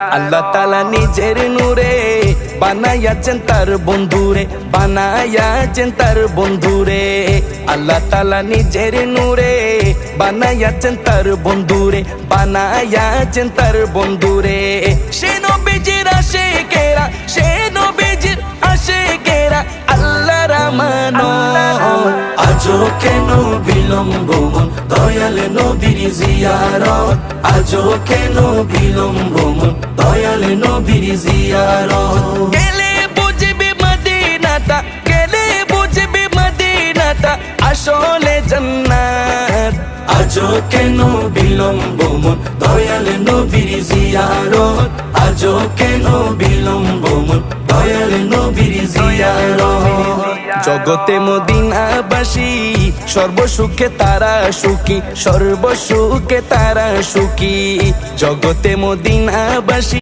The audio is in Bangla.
আল্লাহ তাআলা নিজের নূরে বানায়াছেন তার বন্ধুরে, বানায়াছেন তার বন্ধুরে। আল্লাহ তাআলা নিজের নূরে বানায়াছেন তার বন্ধুরে, বানায়াছেন তার বন্ধুরে। সে নবীজির আশিকেরা, সে নবীজির আশিকেরা আল্লাহর আমানত। আজও কেন বিলম্ব মন দয়াল নবীর জিয়ারত, আজও কেন বিলম্ব মন দয়াল নবীর জিয়ারত। গেলে বুঝবি মদিনাটা, গেলে বুঝবি মদিনাটা আসলে জান্নাত। আজও কেন বিলম্ব মন দয়াল নবীর জিয়ারত, আজও কেন বিলম্ব মন দয়াল নবীর জিয়ারত। জগতে মদিনাবাসী সর্বসুখে তারা সুখী, সর্বসুখে তারা সুখী। জগতে মদিনাবাসী